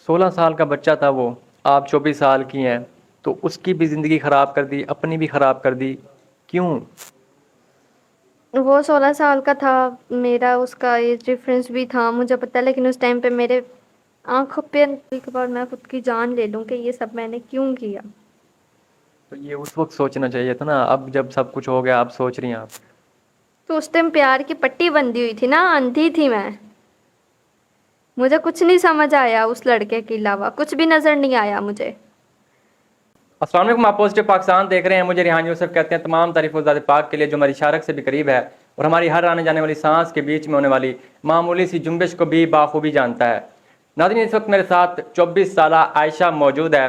16 साल का बच्चा था वो, आप 24 साल की हैं, तो उसकी भी ज़िंदगी ख़राब कर दी, अपनी भी ख़राब कर दी, क्यों? वो 16 साल का था, मेरा उसका एज डिफरेंस भी था, मुझे पता है, लेकिन उस टाइम पे मेरे आंखों पे एक बार मैं खुद की जान ले लूं कि ये सब मैंने क्यों किया। तो ये उस वक्त सोचना चाहिए था ना, अब जब सब कुछ हो गया, आप सोच रही हैं आप। तो उस टाइम प्यार की पट्टी बंधी हुई थी ना, अंधी थी मैं। मुझे कुछ नहीं समझ आया, उस लड़के के अलावा कुछ भी नजर नहीं आया मुझे। अस्सलाम वालेकुम, आप पॉजिटिव पाकिस्तान देख रहे हैं। मुझे रिहान यूसुफ कहते हैं। तमाम तारीफ ज़ात पाक के लिए जो हमारी शारक से भी करीब है और हमारी हर आने जाने वाली सांस के बीच में होने वाली मामूली सी जुम्बिश को भी बाखूबी जानता है। नाज़रीन, इस वक्त मेरे साथ 24 साल आयशा मौजूद है,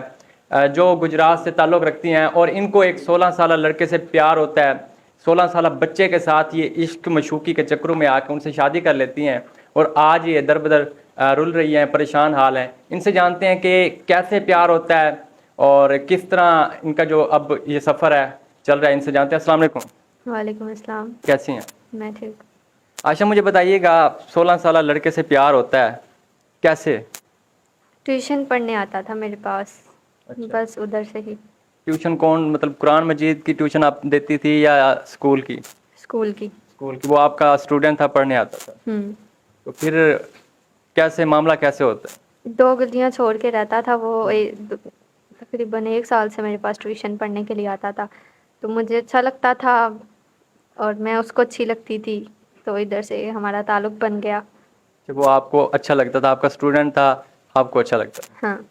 जो गुजरात से ताल्लुक़ रखती हैं और इनको एक 16 साल लड़के से प्यार होता है। 16 साल बच्चे के साथ ये इश्क मशूकी के चक्करों में आकर उनसे शादी कर लेती हैं और आज ये दर बदर रुल रही हैं, परेशान हाल हैं। इनसे जानते हैं कि कैसे प्यार होता है और किस तरह इनका जो अब ये सफ़र है चल रहा है। इनसे जानते हैं। अस्सलाम वालेकुम, वालेकुम अस्सलाम। कैसी हैं? मैं ठीक। आयशा, मुझे बताइएगा, 16 साल लड़के से प्यार होता है कैसे? ट्यूशन पढ़ने आता था मेरे पास, अच्छा, बस उधर से ही। ट्यूशन कौन, मतलब कुरान मजीद की ट्यूशन आप देती थी या स्कूल की? स्कूल की। स्कूल की। वो आपका स्टूडेंट था, पढ़ने आता था? हम्म। तो फिर कैसे, मामला कैसे होता है? 2 गलियां छोड़ के रहता था वो। तकरीबन 1 साल से मेरे पास ट्यूशन पढ़ने के लिए आता था, तो मुझे अच्छा लगता था और मैं उसको अच्छी लगती थी, तो इधर से हमारा ताल्लुक बन गया। कि वो आपको अच्छा लगता था, आपका स्टूडेंट था, आपको अच्छा लगता था। हाँ।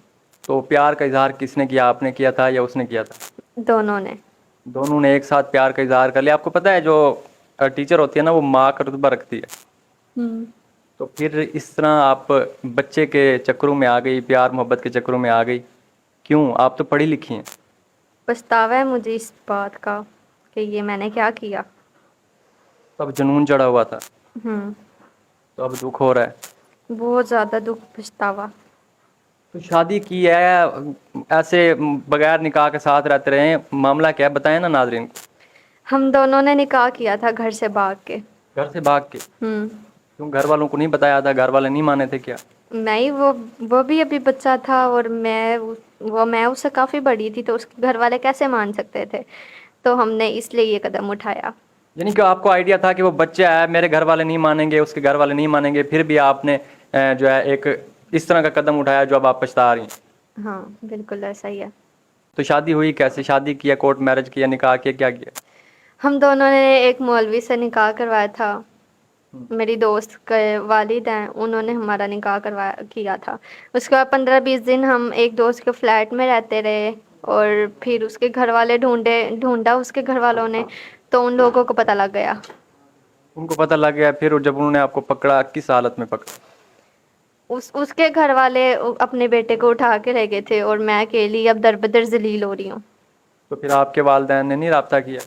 तो प्यार का इजहार किसने किया, आपने किया था या उसने किया था? दोनों ने। दोनों ने एक साथ प्यार का इजहार कर लिया। आपको पता है जो टीचर होती है ना, वो माँ का रुतबा रखती है। हम्म। तो फिर इस तरह आप बच्चे के चक्करों में आ गई, प्यार मोहब्बत के चक्करों में आ गई, क्यों? आप तो पढ़ी लिखी हैं। पछतावा है मुझे इस बात का कि ये मैंने क्या किया। तब जुनून चढ़ा हुआ था, हम्म। तो अब दुख हो रहा है। बहुत ज़्यादा दुख, पछतावा। तो शादी की है, ऐसे बगैर निकाह के साथ रहते रहे, मामला क्या है बताएं ना नाजरीन को। हम दोनों ने निकाह किया था घर से भाग के। घर से भाग के? हम्म। क्यों, घर वालों को नहीं बताया था? घर वाले नहीं माने थे क्या? नहीं, वो भी अभी बच्चा था और मैं उससे काफ़ी बड़ी थी, तो उसके घर वाले कैसे मान सकते थे, तो हमने इसलिए ये कदम उठाया। यानी कि आपको आइडिया था कि वो बच्चा है, मेरे घर वाले नहीं मानेंगे, उसके घर वाले नहीं मानेंगे, फिर भी आपने जो है एक इस तरह का कदम उठाया जो अब आप पछता रही हैं। हाँ, बिल्कुल ऐसा ही है। तो शादी हुई कैसे? शादी किया, कोर्ट मैरिज किया, निकाह किया, क्या किया? हम दोनों ने एक मौलवी से निकाह करवाया था। हम्म। मेरी दोस्त के वालिद हैं, उन्होंने हमारा निकाह करवाया किया था। उसके बाद 15-20 दिन हम एक दोस्त के फ्लैट में रहते रहे, और फिर उसके घर वाले ढूंढा उसके घर वालों ने, तो उन लोगों को पता लग गया। उनको पता लग गया, फिर जब उन्होंने आपको पकड़ा, किस हालत में पकड़ा? उसके घर वाले अपने बेटे को उठा के रह गए थे, और मैं अकेली अब दर बदर जलील हो रही हूँ। तो फिर आपके वालिदैन ने नहीं रब्ता किया?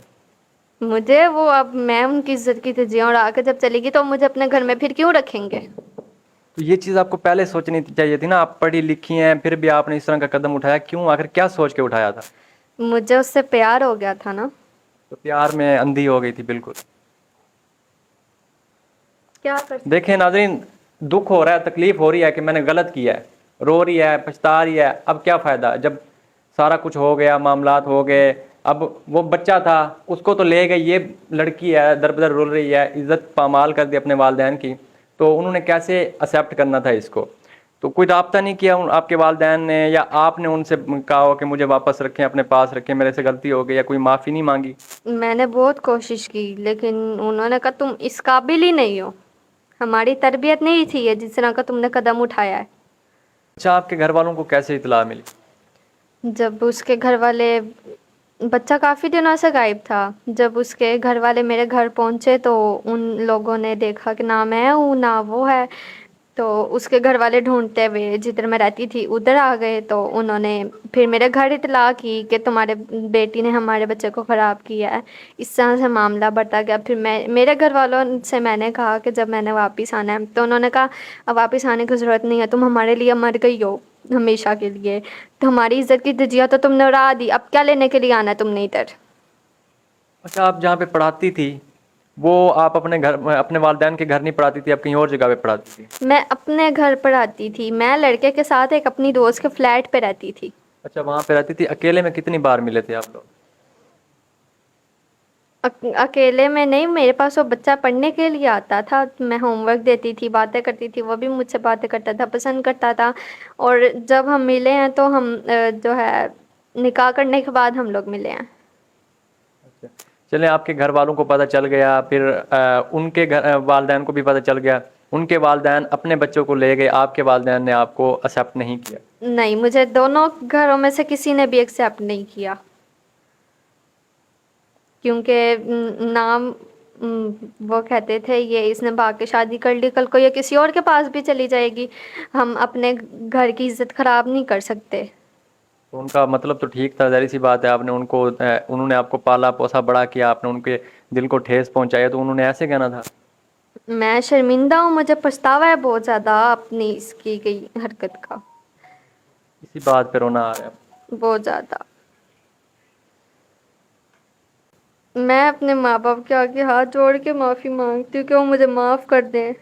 मुझे वो, अब मैं उनकी इज्जत की धज्जियां उड़ा के जब चलेगी, तो मुझे अपने घर में फिर क्यों रखेंगे। तो ये चीज़ आपको पहले सोचनी चाहिए थी ना, आप पढ़ी लिखी हैं, फिर भी आपने इस तरह का कदम उठाया, क्यों? आखिर क्या सोच के उठाया था? मुझे उससे प्यार हो गया था ना। तो प्यार में अंधी हो गई थी बिल्कुल। क्या कर सकते। देखें नाजरीन, दुख हो रहा है, तकलीफ हो रही है कि मैंने गलत किया है, रो रही है, पछता रही है। अब क्या फ़ायदा जब सारा कुछ हो गया, मामलात हो गए। अब वो बच्चा था, उसको तो ले गई, ये लड़की है दर बदर रुल रही है, इज़्ज़त पामाल कर दी अपने वालिदैन की। तो उन्होंने कैसे एक्सेप्ट करना था इसको? तो कोई रब्ता नहीं किया आपके वालिदैन ने, या आपने उनसे कहा हो कि मुझे वापस रखें, अपने पास रखें, मेरे से गलती हो गई, या कोई माफ़ी नहीं मांगी? मैंने बहुत कोशिश की, लेकिन उन्होंने कहा तुम इस काबिल ही नहीं हो, हमारी तरबियत नहीं थी ये जिस तरह का तुमने कदम उठाया है। अच्छा, आपके घर वालों को कैसे इतला मिली? जब उसके घर वाले, बच्चा काफ़ी दिनों से गायब था, जब उसके घर वाले मेरे घर पहुंचे, तो उन लोगों ने देखा कि ना मैं हूँ ना वो है, तो उसके घर वाले ढूंढते हुए जिधर मैं रहती थी उधर आ गए। तो उन्होंने फिर मेरे घर इतला की कि तुम्हारे बेटी ने हमारे बच्चे को ख़राब किया है। इस तरह से मामला बढ़ता गया। फिर मैं, मेरे घर वालों से मैंने कहा कि जब मैंने वापस आना है, तो उन्होंने कहा अब वापस आने की ज़रूरत नहीं है, तुम हमारे लिए मर गई हो हमेशा के लिए, तो हमारी इज्जत की धज्जियाँ तो तुमने उड़ा दी, अब क्या लेने के लिए आना है तुमने इधर। अच्छा, आप जहाँ पे पढ़ाती थी वो आप अपने घर अपने वालिदैन के घर नहीं पढ़ाती थी, आप कहीं और जगह पे पढ़ाती थी? मैं अपने घर पढ़ाती थी, मैं लड़के के साथ एक अपनी दोस्त के फ्लैट पे रहती थी। अच्छा, वहाँ पे रहती थी। अकेले में कितनी बार मिले थे आप लोग? अकेले में नहीं, मेरे पास वो बच्चा पढ़ने के लिए आता था, मैं होमवर्क देती थी, बातें करती थी, वो भी मुझसे बातें करता था, पसंद करता था। और जब हम मिले हैं तो हम जो है निकाह करने के बाद हम लोग मिले हैं। अच्छा, चलें, आपके घर वालों को पता चल गया, फिर उनके घर वालिदैन को भी पता चल गया, उनके वालिदैन अपने बच्चों को ले गए, आपके वालिदैन ने आपको एक्सेप्ट नहीं किया? नहीं, मुझे दोनों घरों में से किसी ने भी एक्सेप्ट नहीं किया, क्योंकि नाम वो कहते थे ये इसने भाग के शादी कर ली, कल को ये किसी और के पास भी चली जाएगी, हम अपने घर की इज्जत खराब नहीं कर सकते। तो उनका मतलब तो ठीक था, ज़ाहिर सी बात है, आपने उनको उन्होंने आपको पाला पोसा बड़ा किया, आपने उनके दिल को ठेस पहुंचाया, तो उन्होंने ऐसे कहना था? मैं शर्मिंदा हूँ, मुझे पछतावा है बहुत ज़्यादा अपनी इस की गई हरकत का, इसी बात पे रोना आ रहा है? बहुत ज़्यादा। मैं अपने माँ बाप के आगे हाथ जोड़ के माफ़ी मांगती हूँ कि वो मुझे माफ़ कर दें,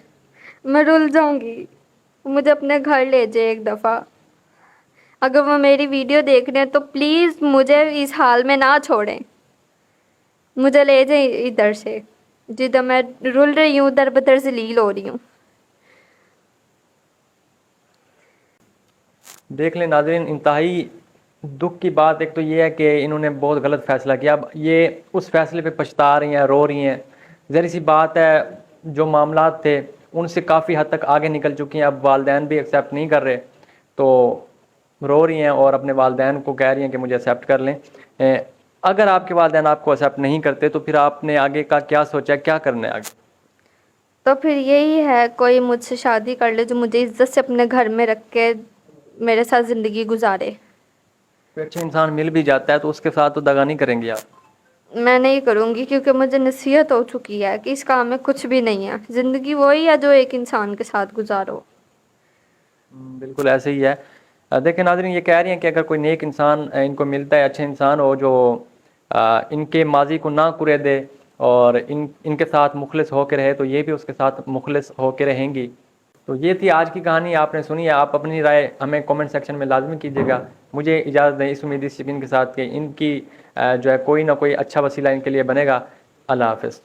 मैं रुल जाऊंगी, मुझे अपने घर ले जाए एक दफ़ा। अगर वो मेरी वीडियो देख रहे हैं तो प्लीज़ मुझे इस हाल में ना छोड़ें, मुझे ले जाए इधर से, जिधर मैं रुल रही हूँ, दर बदर जलील हो रही हूँ। देख लें नाज़रीन, इंतहाई दुख की बात एक तो ये है कि इन्होंने बहुत गलत फ़ैसला किया, अब ये उस फैसले पे पछता रही हैं, रो रही हैं। ज़ाहिर सी बात है, जो मामलात थे उनसे काफ़ी हद तक आगे निकल चुकी हैं, अब वालिदैन भी एक्सेप्ट नहीं कर रहे, तो रो रही हैं और अपने वालिदैन को कह रही हैं कि मुझे एक्सेप्ट कर लें। अगर आपके वालिदैन आपको एक्सेप्ट नहीं करते तो फिर आपने आगे का क्या सोचा, क्या करना है आगे? तो फिर यही है, कोई मुझसे शादी कर ले जो मुझे इज्जत से अपने घर में रख के मेरे साथ ज़िंदगी गुजारे। कोई अच्छा इंसान मिल भी जाता है तो उसके साथ तो दगा नहीं करेंगी आप? मैं नहीं करूँगी, क्योंकि मुझे नसीहत हो चुकी है कि इस काम में कुछ भी नहीं है, ज़िंदगी वही है जो एक इंसान के साथ गुजारो। बिल्कुल ऐसे ही है। देखें नाज़रीन, ये कह रही हैं कि अगर कोई नेक इंसान इनको मिलता है, अच्छा इंसान हो जो इनके माजी को ना कुरे दे और इनके साथ मुखलिस होकर रहे, तो ये भी उसके साथ मुखलिस होकर रहेंगी। तो ये थी आज की कहानी, आपने सुनी है। आप अपनी राय हमें कमेंट सेक्शन में लाजमी कीजिएगा। मुझे इजाज़त दें इस उम्मीद इस यकीन के साथ कि इनकी जो है कोई ना कोई अच्छा वसीला इनके लिए बनेगा। अल्लाह हाफ़िज़।